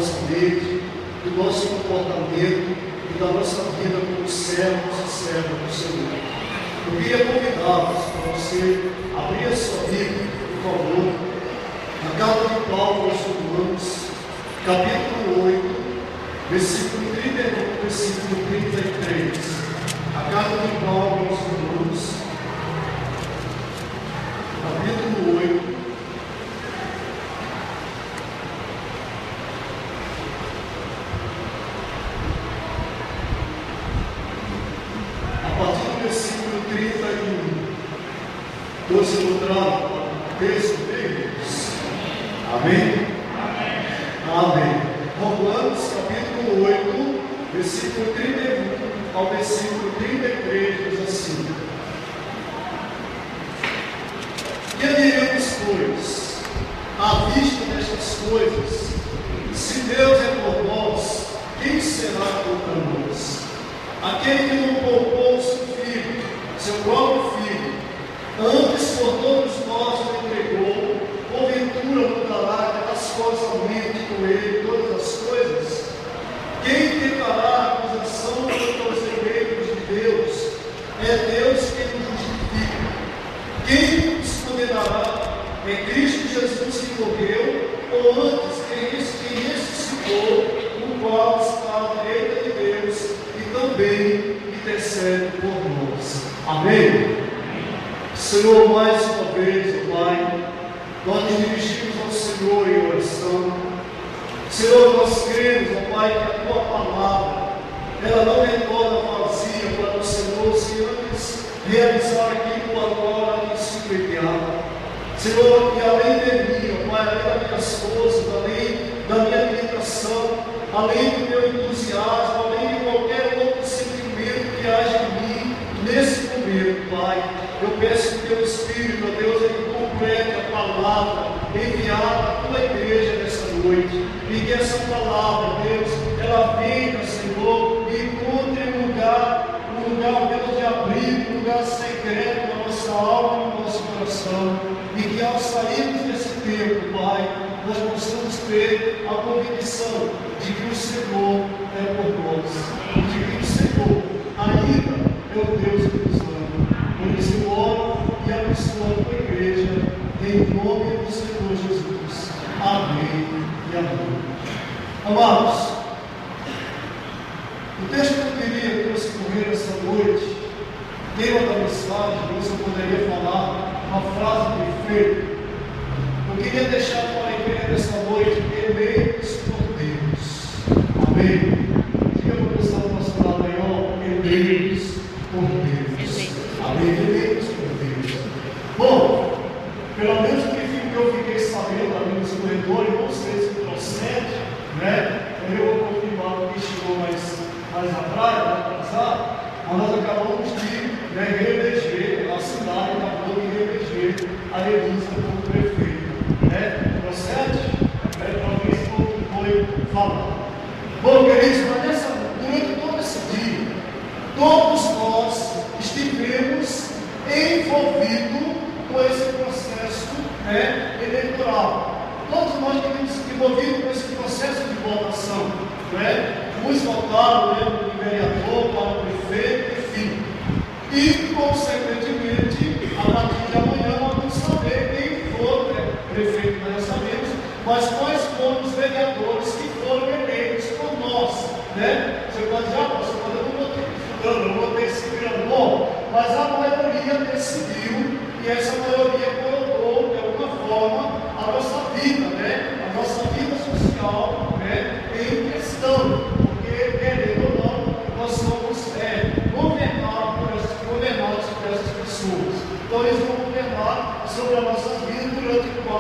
nossa mente, do nosso comportamento e da nossa vida como servos e servas do Senhor. Eu queria convidá-los para você abrir a sua Bíblia, por favor, na carta de Paulo aos Romanos, capítulo 8, versículo 31, versículo 33. A carta de Paulo aos Romanos, capítulo 8, a partir do versículo 31. Todos encontraram o texto deles? Amém? Amém. Romanos capítulo 8, versículo 31 ao versículo 33, diz assim: Que diremos, pois, à vista destas coisas? Se Deus é por nós, quem será contra nós? Aquele que não poupou o seu filho, seu próprio filho, antes por todos nós o entregou, porventura mudará aquelas coisas aumente com ele todas as coisas? Quem tentará acusação contra os eleitos de Deus? É Deus quem nos justifica. Quem nos condenará? É Cristo Jesus que morreu, ou antes quem ressuscitou, o qual está à direita de Deus e também intercede por nós. Amém? Senhor, mais uma vez, ó Pai, nós nos dirigimos ao Senhor em oração. Senhor, nós cremos, ó Pai, que a Tua palavra, ela não retorna vazia para o Senhor, se antes realizar aquilo a qual ela nos enviada. Senhor, que além de mim, ó Pai, além das minhas forças, além da minha meditação, além do meu entusiasmo, além de qualquer outro sentimento que haja em mim, nesse momento, Pai, eu peço que Teu Espírito, ó Deus, ele complete a palavra enviada à Tua igreja nessa noite, e que essa palavra, Deus, ela venha, Senhor, e encontre um lugar, Deus, de abrigo, um lugar secreto na nossa alma e no nosso coração, e que ao sairmos desse tempo, Pai, nós possamos ter a convicção de que o Senhor é por nós, de que o Senhor ainda é o Deus que nos ama. Por isso eu oro e abençoo a Tua igreja, em nome do Senhor Jesus. Amém e amém. Amados, o texto que eu queria transcorrer essa noite, tema da mensagem, eu poderia falar uma frase perfeita. Eu queria deixar para a igreja essa noite, eleitos por Deus. Amém? Diga para o pessoal do nosso lado aí, ó, eleitos por Deus. Amém? Eleitos por Deus. Bom, pelo menos o que eu fiquei sabendo ali nos corredores, não sei se procede, né? Eu vou confirmar o que chegou mais atrás, mais atrasado, mas nós acabamos de reeleger, a cidade acabou de reeleger a Elisa como prefeito, né? Procede? Talvez não foi falado. Bom, queridos, mas durante todo esse dia, todos nós estivemos envolvidos com esse processo eleitoral. Todos nós estivemos envolvidos com esse processo de votação, uns votaram no vereador, para o prefeito, enfim. E, consequentemente, a partir de amanhã nós vamos saber quem for prefeito, nós já sabemos, mas quais foram os vereadores que foram eleitos por nós. Você pode dizer, eu não votei esse vereador, mas a maioria decidiu, e essa maioria colocou, de alguma forma, a nossa vida, a nossa vida social em questão, porque, querendo ou não, nós somos governados por essas pessoas. Então, eles vão governar sobre a nossa vida durante 4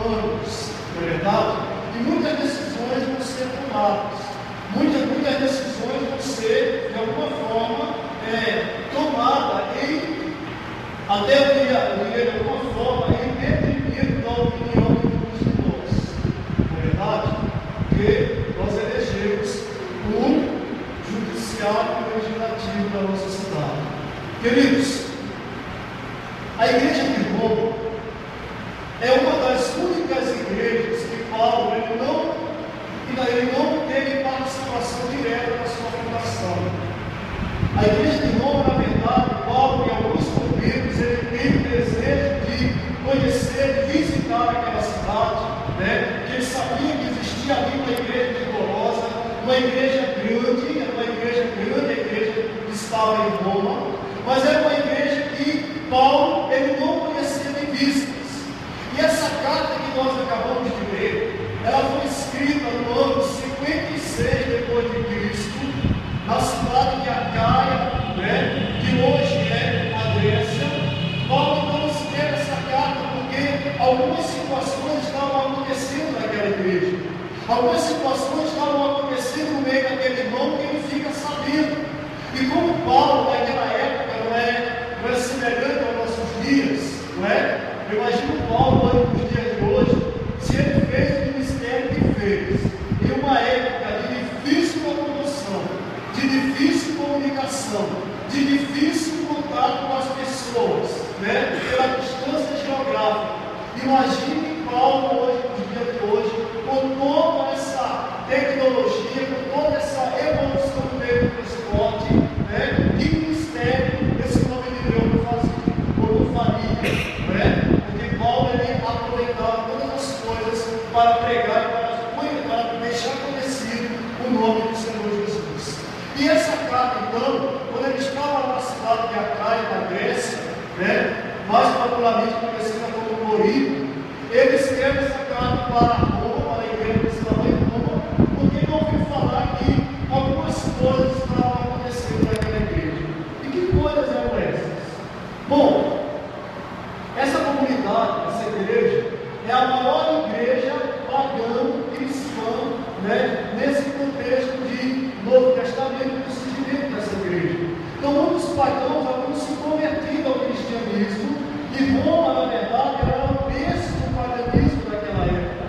anos, não é verdade? E muitas decisões vão ser tomadas, muitas decisões vão ser, de alguma forma, tomadas até eu diria de alguma forma, em detrimento da opinião de muitos de nós, não é verdade? Porque nós elegemos o judiciário e o legislativo da nossa cidade. Queridos, a igreja de Roma é uma das únicas igrejas que Paulo não ele não teve participação direta na sua fundação. A igreja de Roma, na verdade, Paulo e alguns convites, ele tem o desejo de conhecer, de visitar aquela cidade, né? Que ele sabia que existia ali uma igreja vigorosa, uma igreja grande, era uma igreja grande, a igreja que estava em Roma, mas era uma igreja que Paulo ele não conhecia de vistas. E essa carta que nós acabamos de ler, ela foi escrita no ano 56 depois de Cristo, na cidade de Acaia, né, que hoje é a Grécia. Paulo então escreve essa carta porque algumas situações estavam acontecendo naquela igreja. Algumas situações estavam acontecendo no meio daquele irmão que ele fica sabendo. E como Paulo naquela época não é semelhante aos nossos dias, não é? Eu imagino Paulo nos dias de hoje, se ele fez o ministério que fez, em uma época de difícil locomoção, de difícil comunicação, de difícil contato com as pessoas, né? Pela distância geográfica. Imagine Paulo hoje, nos dias de hoje, com toda essa tecnologia, com toda essa evolução do meio do transporte, né? Que ministério esse nome de Deus não fazia, ou não faria, né? Porque Paulo ele aproveitava todas as coisas para pregar e para deixar conhecido o nome do Senhor Jesus. E essa carta, então, quando ele estava na cidade de Acaia, na Grécia, né? Mais popularmente conhecida como Corinto, ele escreve essa carta para Roma, para a igreja que estava em Roma, porque ele ouviu falar que algumas coisas estavam acontecendo naquela igreja. E que coisas eram essas? Bom, essa comunidade, essa igreja, é a maior igreja pagã cristã, né, nesse contexto de Novo Testamento, do surgimento dessa igreja. Então, muitos pagãos haviam se convertido ao cristianismo, e Roma, na verdade, era o berço do paganismo daquela época.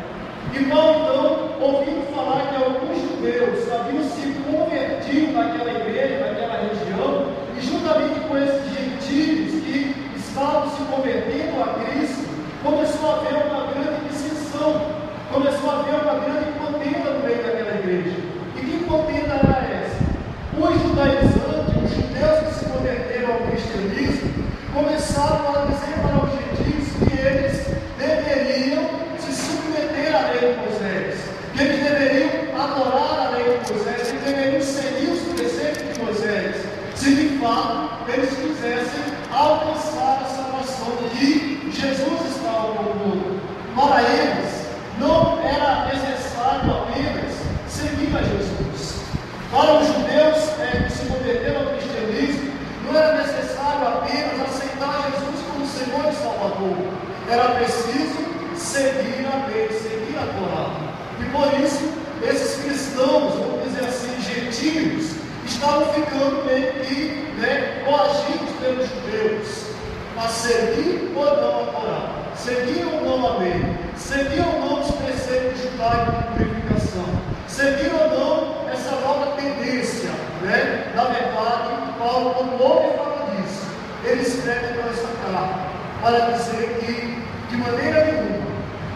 E Paulo, então, ouvindo falar que alguns judeus haviam se convertido naquela igreja, naquela região, e juntamente com esses gentios que estavam se convertendo a Cristo, começou a haver uma grande dissensão, começou a haver uma grande contenda no meio daquela igreja. E que contenda era essa? Os judaizantes, os judeus que se converteram ao cristianismo, começaram a dizer para os gentios que eles deveriam se submeter à lei de Moisés, que eles deveriam adorar a lei de Moisés, que eles deveriam seguir os preceitos de Moisés, se de fato eles quisessem alcançar a salvação que Jesus estava propondo. Para eles, não era necessário apenas seguir a Jesus. Para os judeus que se converteram ao cristianismo, não era necessário apenas aceitar Jesus como Senhor e Salvador. Era preciso seguir a lei, seguir a Torá. E por isso, esses cristãos, vamos dizer assim, gentios, estavam ficando meio que coagidos pelos judeus a seguir ou não a Torá, seguir ou não a lei, seguir ou não os preceitos judaicos de purificação, seguir ou não essa nova tendência, né? Na verdade, Paulo, quando ouve falar disso, ele escreve para essa carta para dizer que, de maneira nenhuma,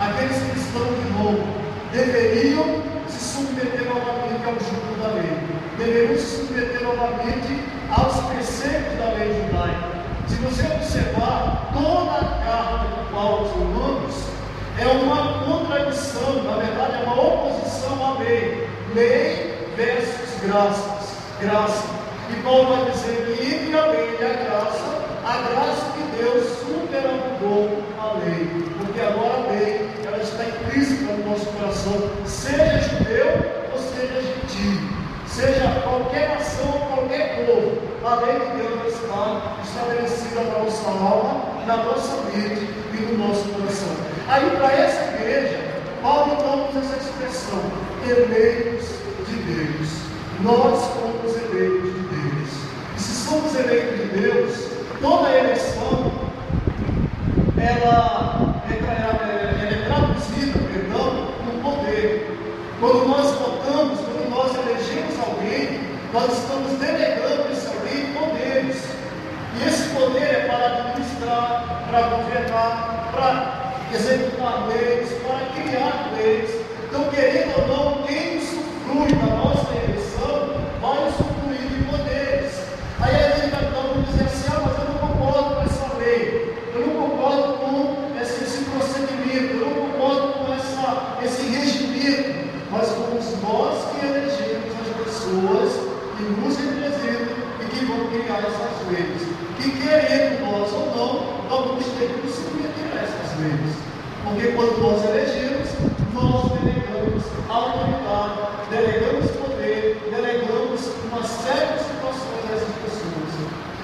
aqueles cristãos de Roma deveriam se submeter novamente ao jugo da lei, deveriam se submeter novamente aos preceitos da lei judaica. Se você observar toda a carta de Paulo aos Romanos, é uma contradição, na verdade, é uma oposição à lei. Lei versus graça. E Paulo vai dizer que entre a lei e a graça de Deus superabundou a lei. Porque agora a lei, ela está implícita no nosso coração, seja judeu ou seja gentio, seja qualquer nação ou qualquer povo, a lei de Deus está estabelecida na nossa alma, na nossa mente e no nosso coração. Aí, para essa igreja, Paulo então usa essa expressão, eleitos de Deus. Nós somos eleitos de Deus. E se somos eleitos de Deus, toda eleição, ela é traduzida, no poder. Quando nós votamos, quando nós elegemos alguém, nós estamos delegando esse alguém poderes. E esse poder é para administrar, para governar, para executar leis, para criar leis. Então, querendo ou não, quem nos nos representam e que vão criar essas leis. Que querendo nós ou não, nós vamos ter que nos submeter a essas leis. Porque quando nós elegemos, nós delegamos autoridade, delegamos poder, delegamos uma série de situações a essas pessoas.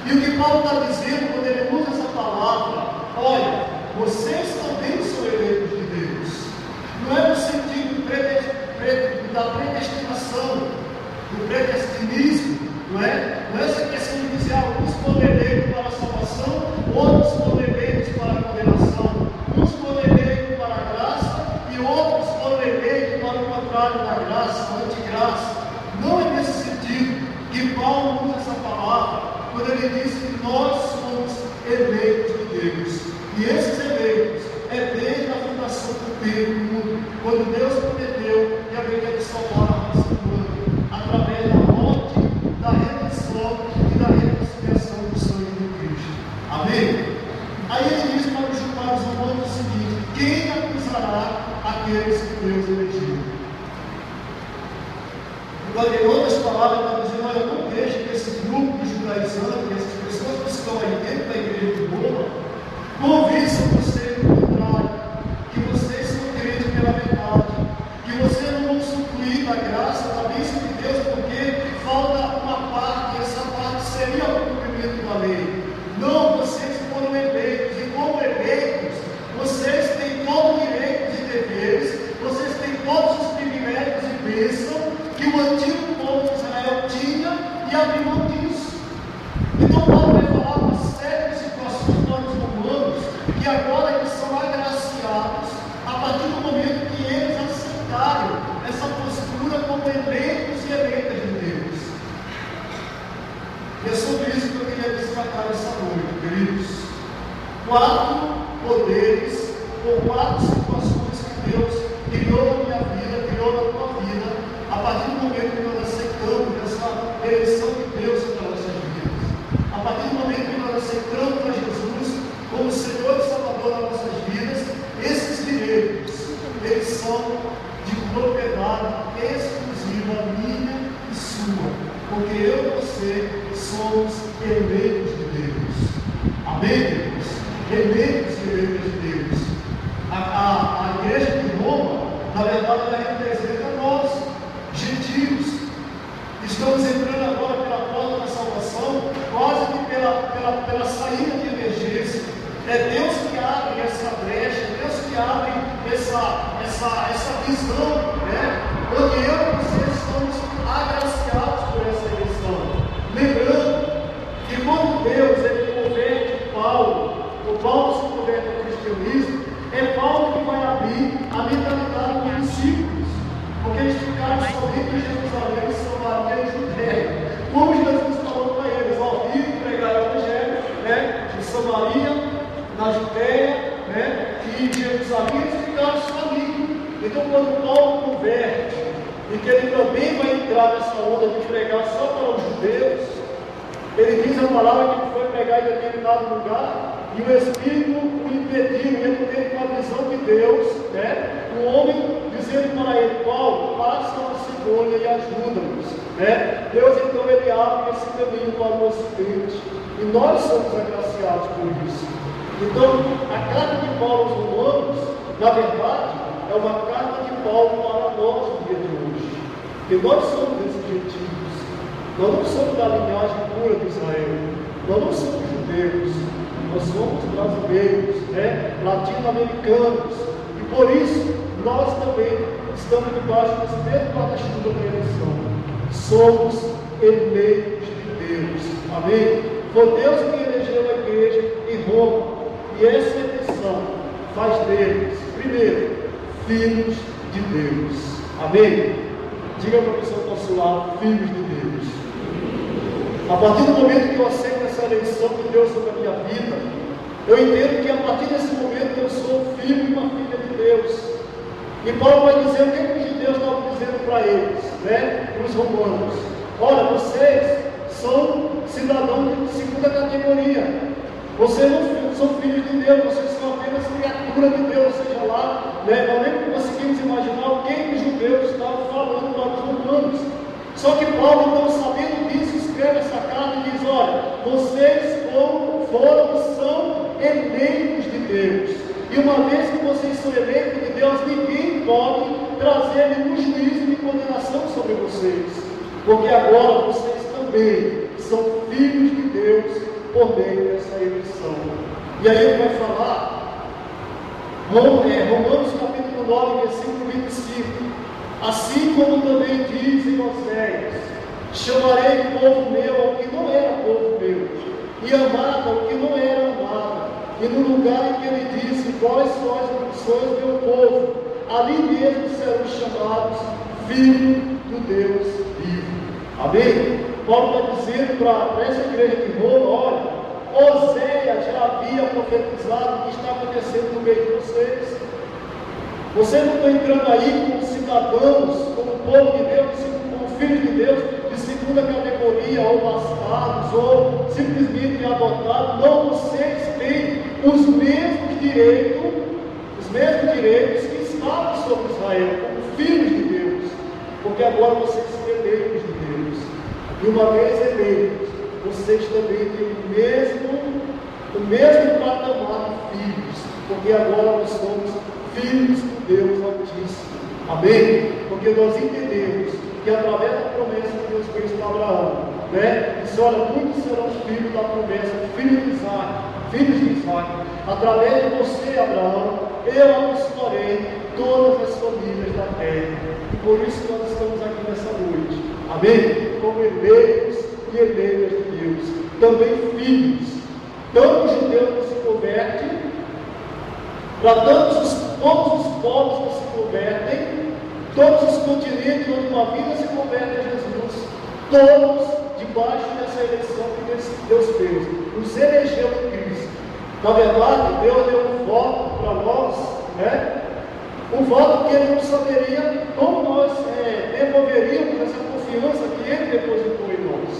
E o que Paulo está dizendo quando ele usa essa palavra, olha, vocês também são eleitos de Deus. Não é no sentido da predestinação, do predestinismo, não é? Não é essa questão de dizer, uns foram eleitos para a salvação, outros foram eleitos para a condenação, uns foram eleitos para a graça e outros foram eleitos para o contrário da graça, a antigraça. Não é nesse sentido que Paulo usa essa palavra, quando ele diz que nós somos eleitos de Deus. E esses eleitos é desde a fundação do mundo, quando Deus prometeu que haveria de salvar a raça humana, através da morte, da redenção e da reconciliação do sangue de Cristo. Amém? Aí ele diz para os romanos o seguinte: quem acusará aqueles que Deus elegeu? Em outras palavras, ele está dizendo, olha, eu não vejo que esse grupo de judaizantes, essas pessoas que estão aí dentro da igreja de Roma, convençam você do contrário, que vocês são crentes pela metade, que vocês não vão usufruir da graça, da bênção de Deus, porque falta uma parte, e essa parte seria o cumprimento da lei. Não, vocês foram eleitos, e como eleitos, vocês têm todos os direitos e deveres, vocês têm todos os privilégios e bênçãos que o antigo povo de Israel tinha e abriu mão disso. Então Paulo vai falar uma série de situações para os romanos que agora eles são agraciados a partir do momento que eles aceitaram essa postura como eleitos e eleitas de Deus. E é sobre isso que eu queria destacar essa noite, queridos. 4 poderes ou 4 situações que Deus criou na minha vida, criou na tua vida, a partir do momento que nós aceitamos essa eleição de Deus para nossas vidas. A partir do momento que nós aceitamos a Jesus como Senhor e Salvador das nossas vidas, esses direitos, eles são de propriedade exclusiva minha e sua, porque eu e você somos eleitos de Deus. Amém, Deus? Eleitos e eleitos de Deus. A igreja de Roma, na verdade, ela representa nós, gentios. Estamos entrando agora pela porta da salvação, quase que pela saída de emergência. É Deus que abre essa brecha, é Deus que abre essa visão, né? Onde eu e vocês estamos agraciados por essa eleição. Lembrando que quando Deus ele converte o Paulo se converte ao cristianismo, é Paulo que vai abrir a mentalidade dos discípulos, porque eles ficaram somente em Jerusalém, Samaria e Judéia. Como Jesus falou para eles, ao vir pregar o Evangelho, né, em Samaria, na Judéia, né, e em Jerusalém, eles ficaram só ali. Então, quando Paulo converte, e que ele também vai entrar nessa onda de pregar só para os judeus, ele diz a palavra que foi pregar em determinado lugar, e o Espírito o impediu, e ele teve uma visão de Deus, né? O homem dizendo para ele, Paulo, passa a Macedônia e ajuda-nos, né? Deus então ele abre esse caminho para o Ocidente, e nós somos agraciados por isso. Então, a carta de Paulo aos Romanos, na verdade, é uma carta de Paulo para nós no dia de hoje, porque nós somos esses gentios, nós não somos da linhagem pura de Israel, nós não somos judeus, nós somos brasileiros, né? Latino-americanos, e por isso nós também estamos debaixo desse mesmo guarda-chuva da eleição. Somos eleitos de Deus, amém? Foi Deus quem elegeu a igreja em Roma, e essa eleição faz deles, primeiro, filhos de Deus, amém? Diga para a pessoa consular, filhos de Deus. A partir do momento que eu aceito essa eleição de Deus sobre a minha vida, eu entendo que a partir desse momento eu sou um filho e uma filha de Deus. E Paulo vai dizer o que os judeus estavam dizendo para eles, né? Para os romanos. Olha, vocês são cidadãos de segunda categoria. Vocês não são filhos de Deus, vocês são apenas criatura de Deus, seja lá, né? Nós nem conseguimos imaginar o que os judeus estavam falando para os romanos. Só que Paulo, então, sabendo disso, escreve essa carta e diz: olha, vocês foram e são eleitos de Deus. E uma vez que vocês são eleitos de Deus, ninguém pode trazer nenhum juízo de condenação sobre vocês. Porque agora vocês também são filhos de Deus por meio dessa eleição. E aí ele vai falar, Romanos capítulo 9, versículo 25. Assim como também diz em Oséias: chamarei povo meu ao que não era povo meu, e amado ao que não era amado. E no lugar em que ele disse: vós sois meu povo, ali mesmo serão chamados filhos do Deus vivo. Amém? Paulo está dizendo para essa igreja de Roma: olha, Oséias já havia profetizado o que está acontecendo no meio de vocês. Vocês não estão entrando aí como cidadãos, como povo de Deus, como filhos de Deus, de segunda categoria, ou bastardos, ou simplesmente adotados. Não, vocês têm os mesmos direitos que estavam sobre Israel, como filhos de Deus, porque agora vocês são eleitos de Deus. E uma vez eleitos, vocês também têm o mesmo patamar de filhos, porque agora nós somos filhos do Deus Altíssimo. Amém? Porque nós entendemos que através da promessa que Deus fez para Abraão, disse: olha, muitos serão filhos da promessa, filhos de Isaac. Através de você, Abraão, eu abençoarei todas as famílias da terra. E por isso nós estamos aqui nessa noite. Amém? Como eleitos e eleitas de Deus, também filhos. Tanto os judeus que se convertem, para todos os povos que se convertem, todos os continentes onde uma vida se converte a Jesus, todos debaixo dessa eleição que Deus fez, nos elegeu em Cristo. Na verdade, Deus deu um voto para nós, um voto que Ele não saberia como nós devolveríamos essa confiança que Ele depositou em nós.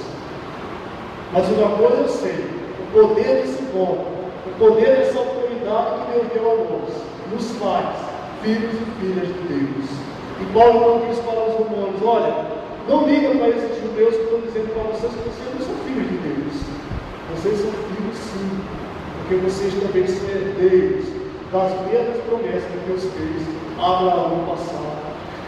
Mas uma coisa eu sei: o poder desse voto, o poder dessa autoridade que Deus deu a nós, nos faz filhos e filhas de Deus. E Paulo não diz para os romanos: olha, não liga para esses judeus que estão dizendo para vocês que vocês não são filhos de Deus. Vocês são filhos sim, porque vocês também são herdeiros das mesmas promessas que Deus fez a Abraão no passado.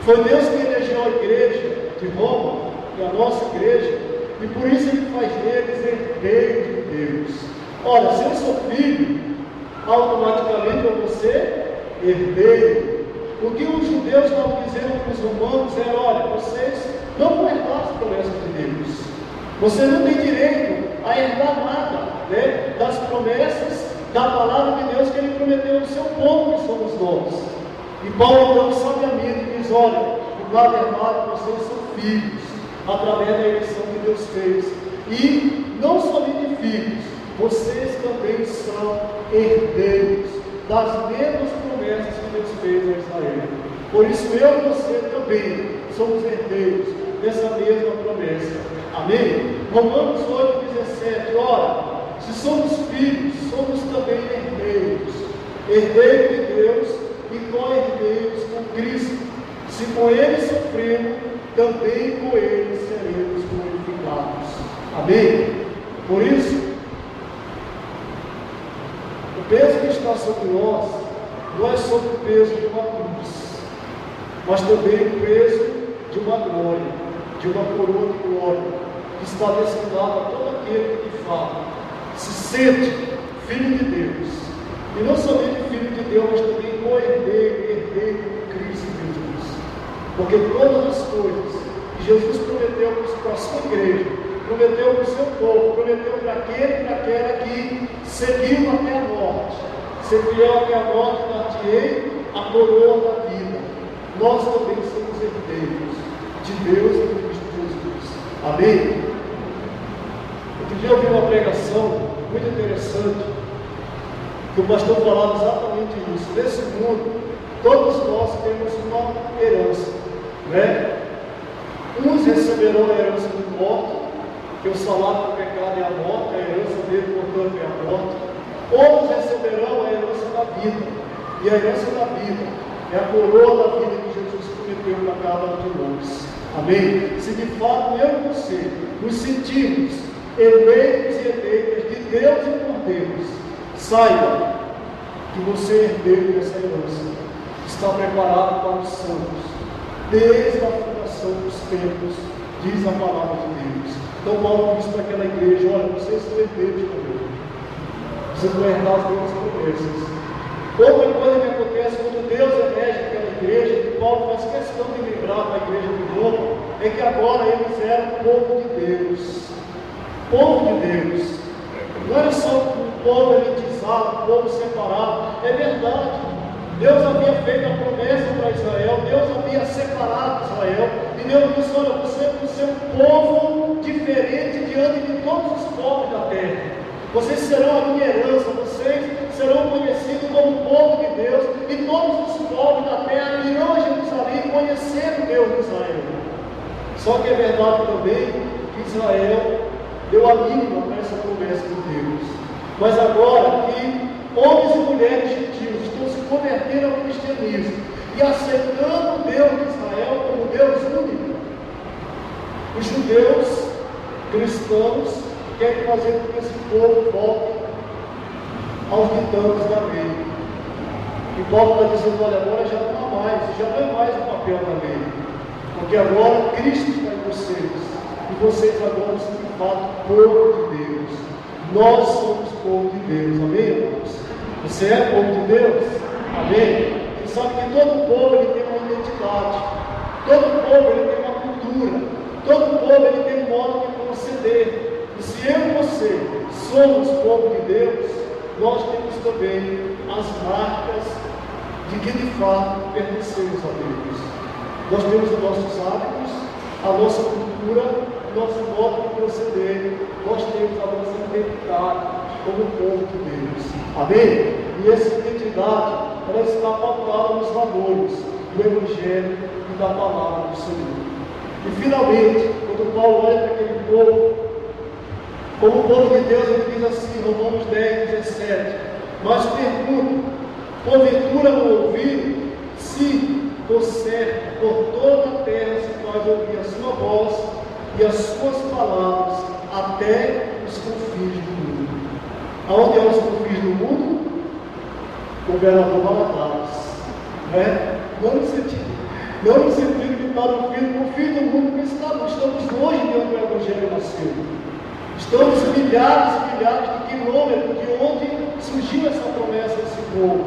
Foi Deus que elegeu a igreja de Roma, e a nossa igreja, e por isso Ele faz deles herdeiros de Deus. Olha, se eu sou filho, automaticamente eu vou ser herdeiro. O que os judeus estavam dizendo para os romanos era: olha, vocês não vão herdar as promessas de Deus. Você não tem direito a herdar nada das promessas da palavra de Deus que Ele prometeu ao seu povo, que somos nós. E Paulo então sabiamente diz: olha, na verdade vocês são filhos, através da eleição que Deus fez. E não somente filhos, vocês também são herdeiros das mesmas promessas que Deus fez a Israel. Por isso eu e você também somos herdeiros dessa mesma promessa. Amém? Romanos 8,17. Ora, se somos filhos, somos também herdeiros. Herdeiros de Deus e co-herdeiros com Cristo. Se com Ele sofremos, também com Ele seremos glorificados. Amém? Por isso, o peso que está sobre nós não é sobre o peso de uma cruz, mas também o peso de uma glória, de uma coroa de glória, que está destinada a todo aquele que fala, se sente filho de Deus, e não somente filho de Deus, mas também co-herdeiro, herdeiro com Cristo Jesus. Porque todas as coisas que Jesus prometeu para a sua igreja, prometeu para o seu povo, prometeu para aquele e para aquela que seguiu até a morte, ser fiel até a morte, dar-te-ei a coroa da vida. Nós também somos herdeiros de Deus e de Cristo Jesus. Amém? Outro dia eu vi uma pregação muito interessante, que o pastor falava exatamente isso. Nesse mundo, todos nós temos uma herança, Uns receberão a herança do morto, que o salário do pecado é a morte, a herança dele, portanto, é a morte. Outros receberão a herança da vida, e a herança da vida é a coroa da vida que Jesus prometeu para cada um de nós. Amém? Se de fato eu e você nos sentimos eleitos e eleitas de Deus e por Deus, saiba que você é herdeiro dessa herança, está preparado para os santos, desde a fundação dos tempos, diz a palavra de Deus. Então Paulo diz para aquela igreja: olha, vocês são herdeiros comigo, vocês vão herdar as minhas promessas. Outra coisa que acontece quando Deus elege aquela igreja, que Paulo faz questão de lembrar para a igreja de Roma, é que agora eles eram povo de Deus. Povo de Deus. Não era só um povo elitizado, um povo separado. É verdade. Deus havia feito a promessa para Israel, Deus havia separado Israel, e Deus disse: olha, você vai ser um povo diferente diante de todos os povos da terra. Vocês serão a minha herança, vocês serão conhecidos como povo de Deus, e todos os povos da terra virão a Jerusalém conhecer o Deus de Israel. Só que é verdade também que Israel deu a mínima para essa promessa de Deus. Mas agora que homens e mulheres gentios estão se convertendo ao cristianismo e aceitando o Deus de Israel como Deus único, os judeus cristãos querem fazer com que esse povo volte aos ditames da lei. E Paulo está dizendo: olha, agora já não é mais o papel da lei, porque agora Cristo está em vocês, e vocês agora são de fato povo de Deus. Nós somos povo de Deus, amém, irmãos? Você é povo de Deus? Amém? Você sabe que todo povo ele tem uma identidade, todo povo ele tem uma cultura, todo povo ele tem um modo de proceder. E se eu e você somos povo de Deus, nós temos também as marcas de que de fato pertencemos a Deus. Nós temos os nossos hábitos, a nossa cultura, o nosso modo de proceder, nós temos a nossa identidade como povo de Deus. Amém? E essa identidade, ela está pautada nos valores do Evangelho e da palavra do Senhor. E finalmente, quando Paulo olha para aquele povo, como o povo de Deus, ele diz assim, Romanos 10, 17: mas pergunto, porventura não ouviram? Se por certo, por toda a terra se faz ouvir a sua voz e as suas palavras até os confins do mundo. Aonde é os confins do mundo? Governador Valadares, né? Não no sentido que está no fim do mundo, porque estamos longe de onde o Evangelho nasceu. Estamos milhares e milhares de quilômetros de onde surgiu essa promessa desse povo.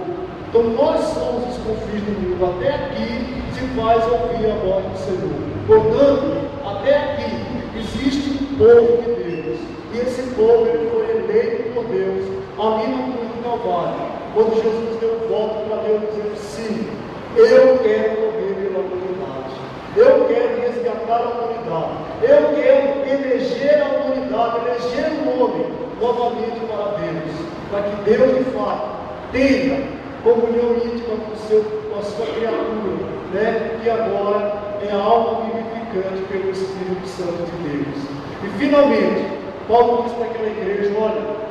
Então nós somos os confins do mundo. Até aqui se faz ouvir a voz do Senhor. Portanto, até aqui existe um povo de Deus. E esse povo ele foi eleito por Deus ali no cruz do Calvário, quando Jesus deu um voto para Deus dizendo: sim, eu quero morrer pela humanidade, eu quero resgatar a humanidade, eu quero eleger a humanidade, eleger o homem novamente para Deus, para que Deus de fato tenha comunhão íntima com a sua criatura, né? Que agora é a alma vivificante pelo Espírito Santo de Deus. E finalmente, Paulo diz para aquela igreja: olha,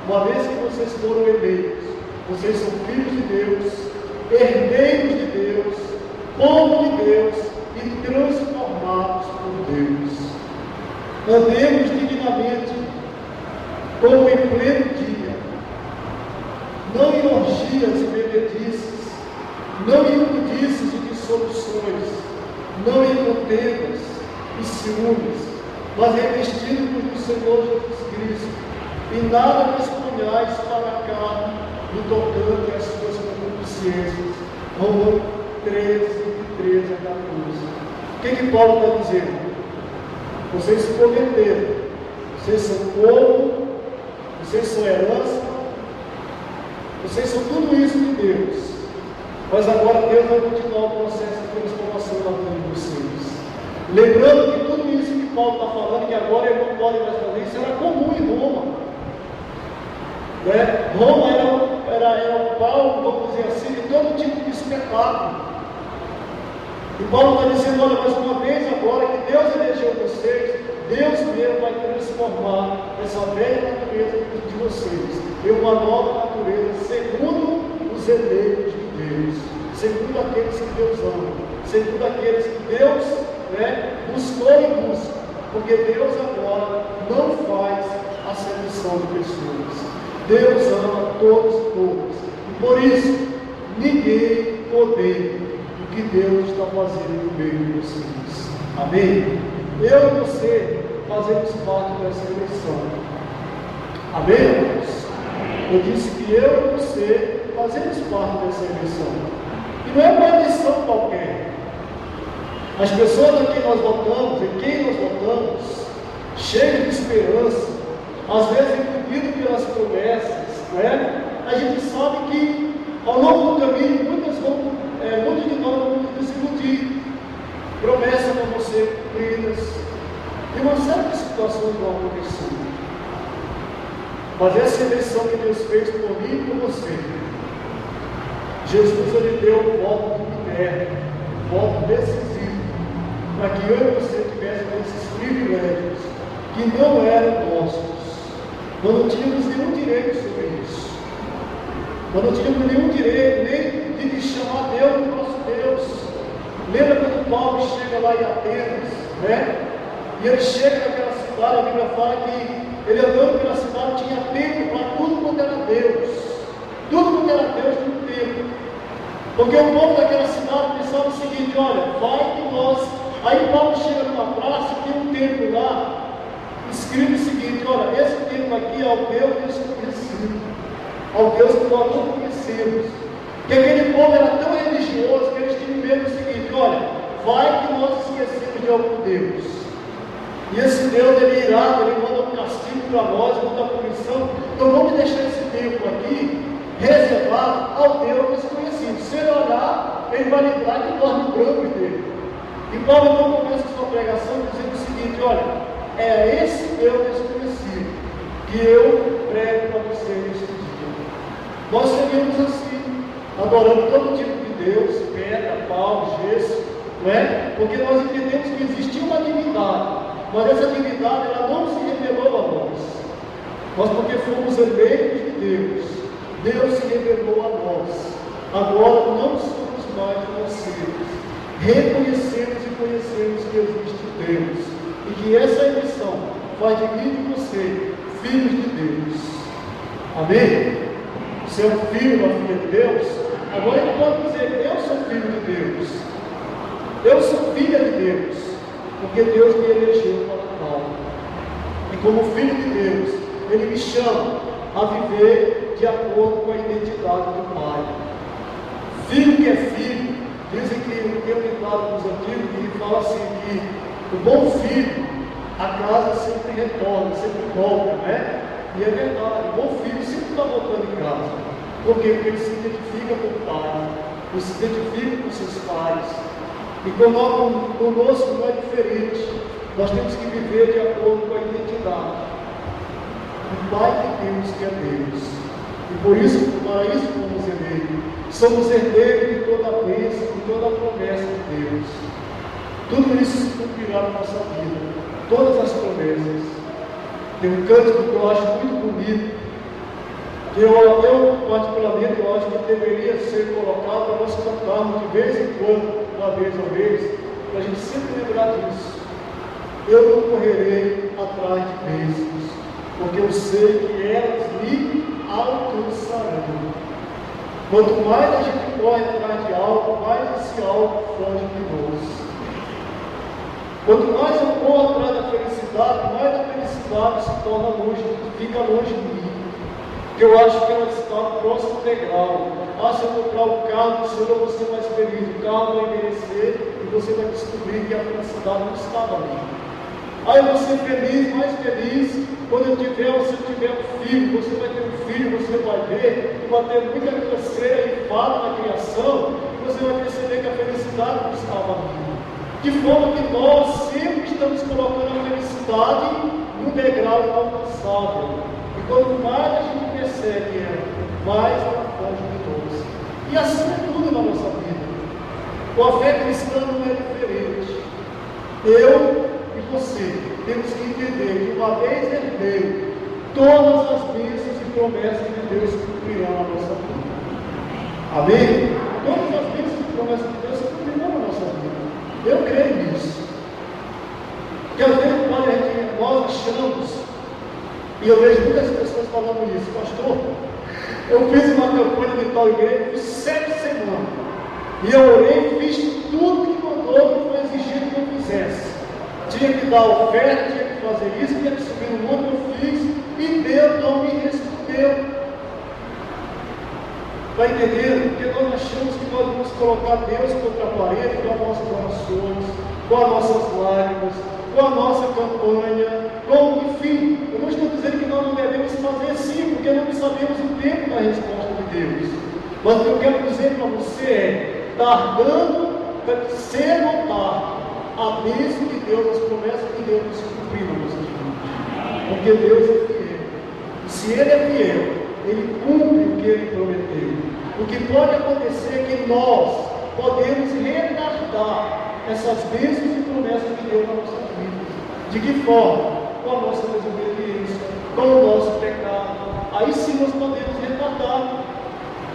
uma vez que vocês foram eleitos, vocês são filhos de Deus, herdeiros de Deus, povo de Deus e transformados por Deus. Andemos dignamente, como em pleno dia, não em orgias e bebedices, não em imundícies e dissoluções, não em contendas e ciúmes, mas revestidos do Senhor Jesus Cristo, e nada vos ponhais para a carne no tocante às suas concupiscências. Romanos 13, 13 a 14. O que Paulo está dizendo? Vocês se converteram, vocês são povo, vocês são herança, vocês são tudo isso de Deus. Mas agora Deus vai continuar o processo de transformação na vida de vocês. Lembrando que tudo isso que Paulo está falando, que agora ele não pode mais fazer, isso era comum em Roma. Né? Roma era o pau, vamos dizer assim, de todo tipo de espetáculo. E Paulo está dizendo: olha, mais uma vez agora que Deus elegeu vocês, Deus mesmo vai transformar essa velha natureza de vocês em uma nova natureza, segundo os eleitos de Deus, segundo aqueles que Deus ama, segundo aqueles que Deus, buscou e busca, porque Deus agora não faz acepção de pessoas. Deus ama todos e todas, e por isso ninguém odeia o que Deus está fazendo no meio de vocês. Amém? Eu e você fazemos parte dessa eleição. Amém, irmãos? Eu disse que eu e você fazemos parte dessa eleição. E não é uma eleição qualquer. As pessoas a quem nós votamos, em quem nós votamos, cheias de esperança, às vezes imbuído pelas promessas, a gente sabe que ao longo do caminho muitos de nós vão nos iludir. Promessas vão ser cumpridas, e uma série de situações vão acontecer. Mas essa eleição que Deus fez por mim e por você, Jesus ele deu um voto de Minerva, um voto decisivo, para que eu e você tivéssemos esses privilégios que não eram nossos. Nós não tínhamos nenhum direito sobre isso. Nós não tínhamos nenhum direito nem de chamar Deus de nosso Deus. Lembra quando Paulo chega lá em Atenas, e ele chega naquela cidade, a Bíblia fala que ele andando pela cidade tinha tempo para tudo quanto era Deus. Tudo quanto era Deus tinha tempo. Porque o povo daquela cidade pensava o seguinte: olha, vai que nós. Aí Paulo chega numa praça, tem um templo lá, escreve o seguinte: olha, esse templo aqui é ao meu Deus conhecido, ao Deus que nós não conhecemos. Que aquele povo era tão religioso que eles tinham medo do seguinte: olha, vai que nós esquecemos de algum Deus. E esse Deus, ele é irado, ele manda um castigo para nós, manda punição. Então vamos deixar esse templo aqui reservado ao Deus desconhecido. Se ele olhar, ele vai lembrar que nós livramos dele. E Paulo então começa a sua pregação dizendo o seguinte: olha, é esse Deus desconhecido que eu prego para você neste dia. Nós seguimos assim, adorando todo tipo de Deus, pedra, pau, gesso, porque nós entendemos que existia uma divindade. Mas essa divindade ela não se revelou a nós. Nós, porque fomos eleitos de Deus, Deus se revelou a nós. Agora não somos mais conhecidos. Reconhecemos e conhecemos que existe Deus. E que essa eleição faz de mim e de você filhos de Deus. Amém? Você é um filho, uma filha de Deus. Agora ele pode dizer: eu sou filho de Deus. Eu sou filha de Deus. Porque Deus me elegeu para tal. E como filho de Deus, Ele me chama a viver de acordo com a identidade do Pai. Filho que é filho, dizem que tem um ditado dos antigos que fala assim, que o bom filho, a casa sempre retorna, sempre volta, E é verdade, o bom filho sempre está voltando em casa. Por quê? Porque ele se identifica com o Pai, ele se identifica com seus pais. E conosco não é diferente. Nós temos que viver de acordo com a identidade. O Pai que temos que é Deus. E por isso, para isso fomos eleitos. Somos herdeiros de toda a bênção, de toda a promessa de Deus. Tudo isso se cumprirá na nossa vida. Todas as promessas. Tem um cântico que eu acho muito bonito. Que eu particularmente, eu acho que deveria ser colocado para nós cantarmos de vez em quando, uma vez ou vez, para a gente sempre lembrar disso. Eu não correrei atrás de bênçãos, porque eu sei que elas me alcançarão. Quanto mais a gente corre atrás de algo, mais esse algo foge de nós. Quanto mais eu corro atrás da felicidade, mais a felicidade se torna longe, fica longe de mim. Porque eu acho que ela está no próximo degrau. Se eu comprar o carro do Senhor, eu vou ser mais feliz. O carro vai envelhecer e você vai descobrir que a felicidade não estava ali. Eu vou ser feliz, mais feliz, quando você tiver um filho, você vai ter um filho, você vai ver, que vai ter muita canseira e fala na criação, e você vai perceber que a felicidade não estava ali. De forma que nós sempre estamos colocando a felicidade no degrau inalcançável. E quanto mais a gente percebe ela, mais ela foge de nós. E assim é tudo na nossa vida. A fé cristã não é diferente. Eu e você temos que entender que uma vez herdeiro, todas as bênçãos e promessas de Deus se cumprirão na nossa vida. Amém? Todas as bênçãos e promessas de Deus se cumprirão na nossa vida. Eu creio nisso. Porque às vezes nós achamos, e eu vejo muitas pessoas falando isso, pastor, eu fiz uma campanha de tal igreja por 7 semanas, e eu orei, fiz tudo que mandou, que foi exigido que eu fizesse. Tinha que dar oferta, tinha que fazer isso, tinha que subir no monte, eu fiz, e Deus não me respondeu. Está entendendo? Porque nós achamos que nós vamos colocar Deus contra a parede com as nossas orações, com as nossas lágrimas, com a nossa campanha, enfim. Eu não estou dizendo que nós não devemos fazer sim, porque não sabemos o tempo da resposta de Deus. Mas o que eu quero dizer para você é, tardando, cedo ou tarde, a bênção de Deus, as promessas de Deus se cumprir na nossa vida. Porque Deus é fiel. E se Ele é fiel, Ele cumpre o que Ele prometeu. O que pode acontecer é que nós podemos retardar essas bênçãos e promessas de Deus nas nossas vidas. De que forma? Com a nossa desobediência, com o nosso pecado. Aí sim nós podemos retardar.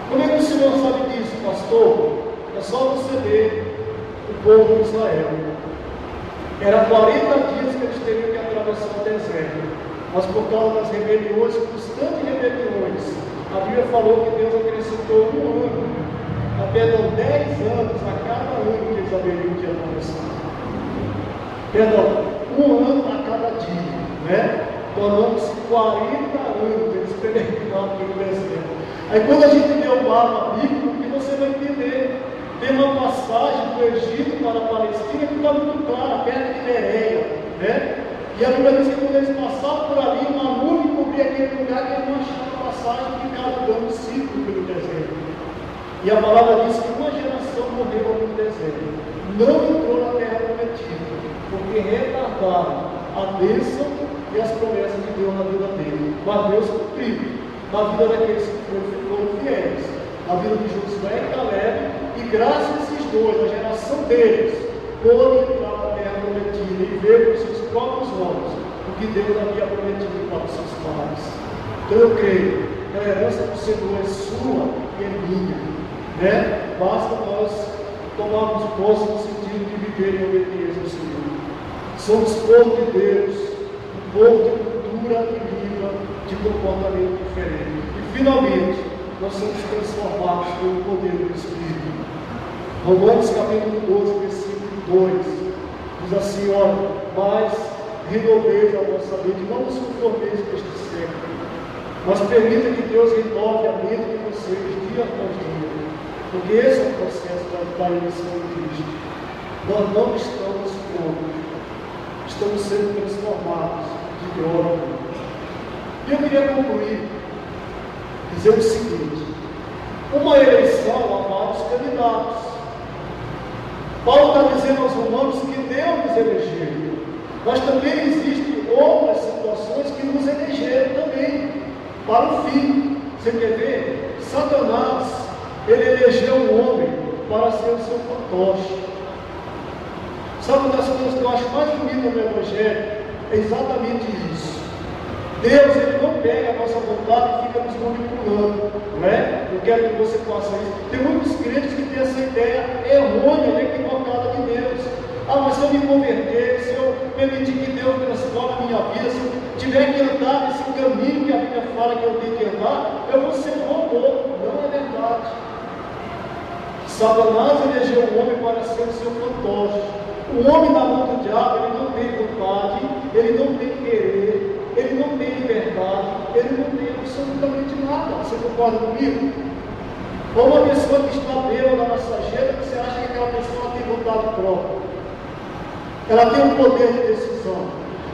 Como é que o Senhor sabe disso, pastor? É só você ver o povo de Israel. Era 40 dias que eles teriam que atravessar o deserto. Mas por causa das rebeliões, constantes rebeliões, a Bíblia falou que Deus acrescentou 1 ano, perdão, 10 anos a cada ano que eles haveriam de atravessar. Perdão, 1 ano a cada dia, né? Tornando-se 40 anos eles peregrinaram pelo deserto. Aí quando a gente lê o mapa bíblico, o que você vai entender? Tem uma passagem do Egito para a Palestina que está muito clara, perto de Bereia, né? E a Bíblia diz que quando eles passavam por ali, uma nuvem cobria aquele lugar que eles não achavam passagem e ficavam dando ciclo pelo deserto. E a palavra diz que uma geração morreu ali no deserto, não entrou na terra prometida, porque retardaram a bênção e as promessas de Deus na vida dele. Mas Deus cumpriu na vida daqueles que foram fiéis, na vida de Josué e Caleb, e graças a esses dois, a geração deles, pôde entrar na terra prometida e ver com seus próprios olhos o que Deus havia prometido para os seus pais. Então eu creio que a herança do Senhor é sua e é minha, né? Basta nós tomarmos posse no sentido de viver em obediência ao Senhor. Somos povo de Deus, um povo de cultura e língua, de comportamento diferente. E finalmente, nós somos transformados pelo poder do Espírito. Romanos capítulo 12, versículo 2, diz assim, olha, mas renoveis a vossa mente, não vos conformeis com este século, mas permita que Deus renove a mente de vocês dia após dia, porque esse é o processo da eleição de Cristo. Nós não estamos prontos, estamos sendo transformados de hora a hora. E eu queria concluir, dizer o seguinte, uma eleição há vários candidatos. Paulo está dizendo aos romanos que Deus nos elegeu, mas também existem outras situações que nos elegeram também, para o fim. Você quer ver? Satanás, ele elegeu um homem para ser o seu fantoche. Sabe uma das coisas que eu acho mais bonita no Evangelho? É exatamente isso. Deus, ele não pega a nossa vontade e fica nos manipulando, não é? Eu quero que você faça isso. Tem muitos crentes que têm essa ideia errônea, equivocada de Deus. Ah, mas se eu me converter, se eu permitir que Deus transforme a minha vida, se eu tiver que andar nesse caminho que a Bíblia fala que eu tenho que andar, eu vou ser um robô. Não é verdade. Satanás elegeu o homem para ser o seu fantoche. O homem na mão do diabo, ele não tem vontade, ele não tem querer, ele não tem liberdade, ele não tem absolutamente nada. Você concorda comigo? Ou uma pessoa que está bêbada na sarjeta, você acha que aquela pessoa tem vontade própria? Ela tem um poder de decisão.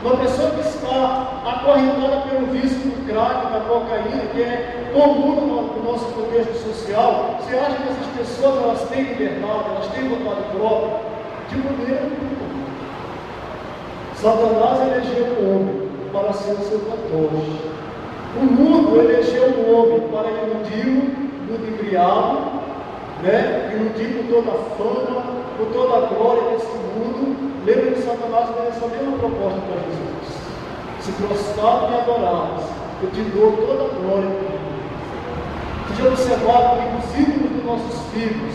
Uma pessoa que está acorrentada pelo vício do crack, da cocaína, que é comum no nosso contexto social, você acha que essas pessoas elas têm liberdade, elas têm vontade própria? De maneira nenhuma. Satanás elegeu o homem para ser o seu fantoche. O mundo elegeu o homem para iludi-lo, ludibriá-lo, né? Iludir com toda a fama, com toda a glória desse mundo. Lembra que Satanás fez essa mesma proposta para Jesus: se prostrar e adorar, eu te dou toda a glória do mundo. Você já observaram que os ídolos dos nossos filhos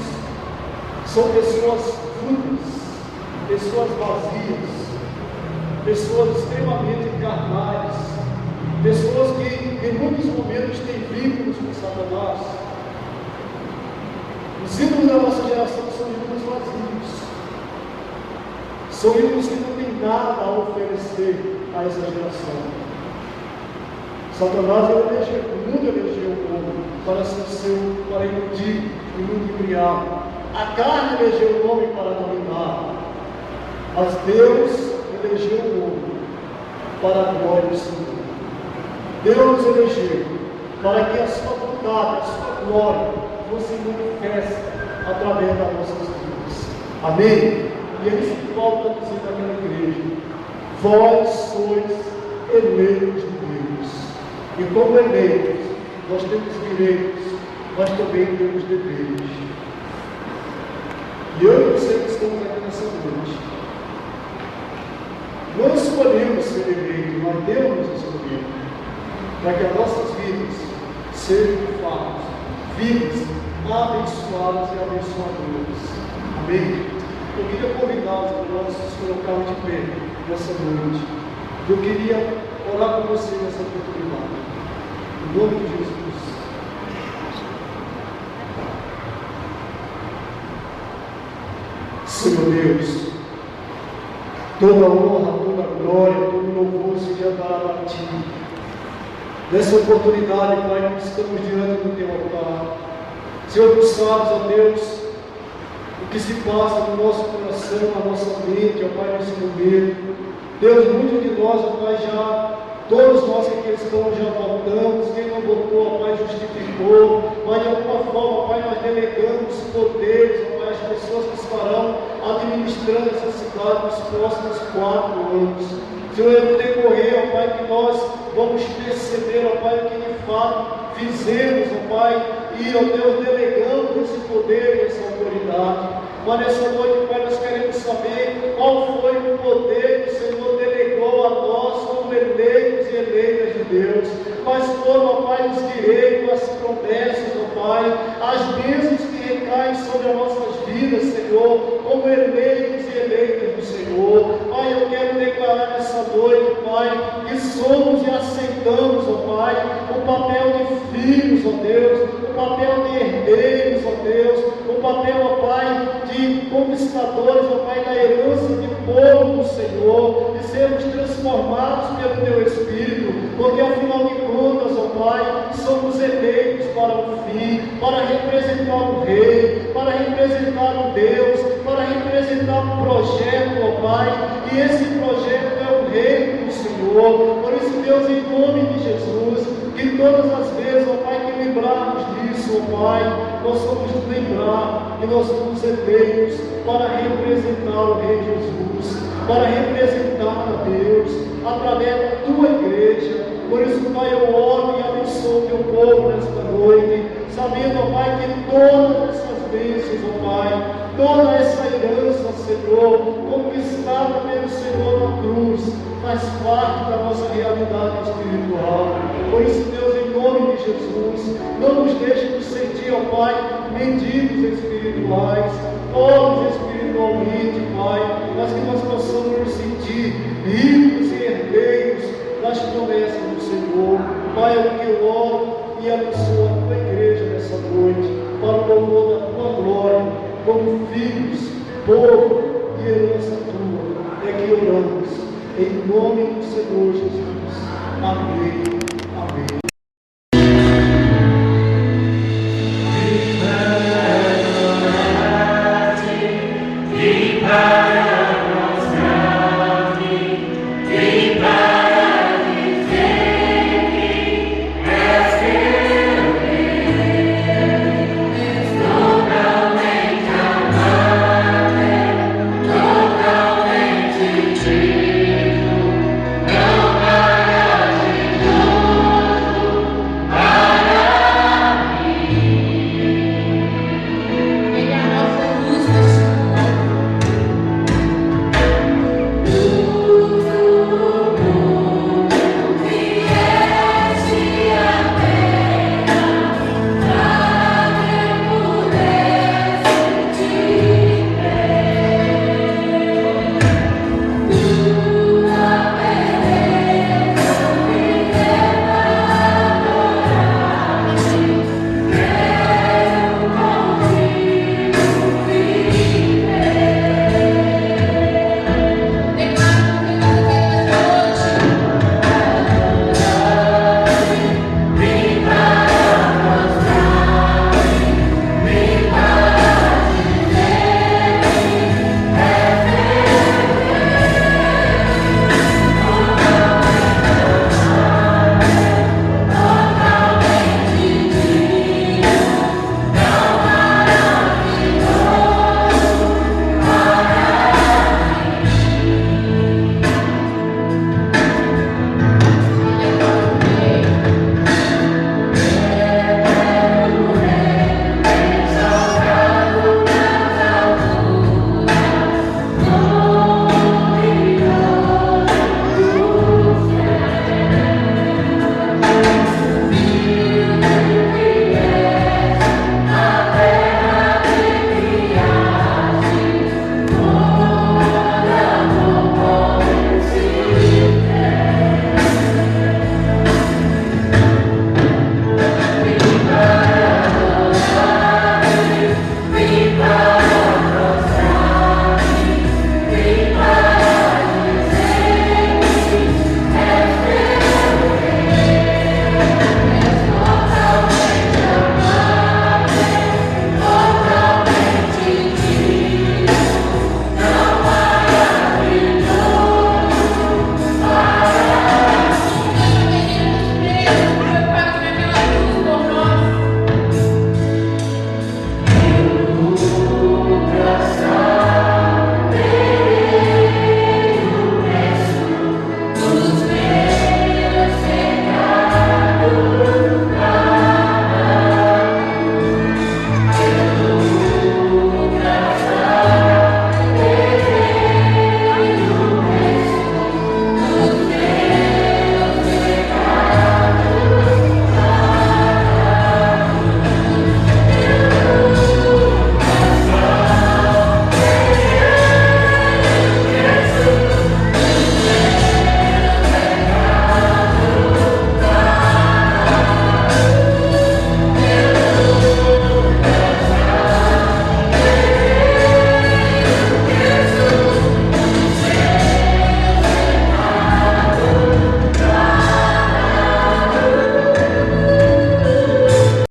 são pessoas fúteis, pessoas vazias, pessoas extremamente carnais, pessoas que em muitos momentos têm vínculos com Satanás. Os ídolos da nossa geração são ídolos vazios, são ídolos que não têm nada a oferecer a essa geração. Satanás nunca elegeu o homem para ser seu, para iludir e ludibriar. A carne elegeu o homem para dominar, mas Deus elegeu o homem para a glória do Senhor. Deus elegeu para que a sua vontade, a sua glória fosse manifesta através das nossas vidas. Amém? E ele se volta a dizer naquela igreja: vós sois eleitos de Deus. E como eleitos, nós temos direitos, mas também temos deveres. E eu e você que estamos aqui nessa noite, não escolhemos ser eleitos, mas Deus nos escolheu, para que as nossas vidas sejam de fato vidas abençoadas e abençoadoras. Amém? Eu queria convidá-los para nós nos colocarmos de pé nessa noite. Eu queria orar com você nessa oportunidade. Em nome de Jesus. Senhor Deus, toda honra, toda glória, todo louvor seja dado a Ti. Nessa oportunidade, Pai, estamos diante do Teu altar. Senhor, Tu sabes, ó Deus, o que se passa no nosso coração, na nossa mente, ó Pai, nesse momento. Deus, muitos de nós, ó Pai, todos nós que aqui estamos já votamos, quem não votou, ó Pai, justificou, mas de alguma forma, ó Pai, nós delegamos poderes, ó Pai, as pessoas que estarão administrando essa cidade nos próximos 4 anos. Senhor, no decorrer, ó Pai, que nós vamos perceber, ó Pai, o que de fato fizemos, ó Pai, e, ó Deus, delegamos esse poder e essa autoridade. Mas nessa noite, Pai, nós queremos saber qual foi o poder que o Senhor delegou a nós como eleitos e eleitas de Deus. Quais foram, ó Pai, os direitos, as promessas, ó Pai, as bênçãos que recaem sobre as nossas vidas, Senhor, como eleitos e eleitas do Senhor. Pai, eu quero declarar nessa noite, Pai, que somos e aceitamos, ó Pai, o papel de filhos, ó Deus, o papel de herdeiros, ó Deus, o papel, ó Pai, de conquistadores, ó Pai, da herança de povo do Senhor, de sermos transformados pelo Teu Espírito, porque afinal de contas, ó Pai, somos eleitos para o fim, para representar o Rei, para representar o Deus, para representar um projeto, ó Pai, e esse projeto é o Reino do Senhor. Por isso, Deus, em nome de Jesus, que todas as vezes, ó Pai, que lembrarmos disso, ó Pai, nós vamos lembrar que nós somos eleitos para representar o Rei Jesus, para representar a Deus, através da Tua igreja. Por isso, Pai, eu oro e abençoo o Teu povo nesta noite, sabendo, ó Pai, que todas essas bênçãos, ó Pai, toda essa herança, Senhor, conquistada pelo Senhor na cruz, faz parte da nossa realidade espiritual. Por isso, Deus, em nome de Jesus, não nos deixe nos sentir, ó Pai, mendigos espirituais, pobres espiritualmente, Pai, mas que nós possamos nos sentir ricos e herdeiros das promessas do Senhor. Pai, é o que eu oro e abençoo a Tua igreja nessa noite, para o louvor da Tua glória, como filhos, povo e herança Tua. É que oramos, em nome do Senhor Jesus. Amém. Amém.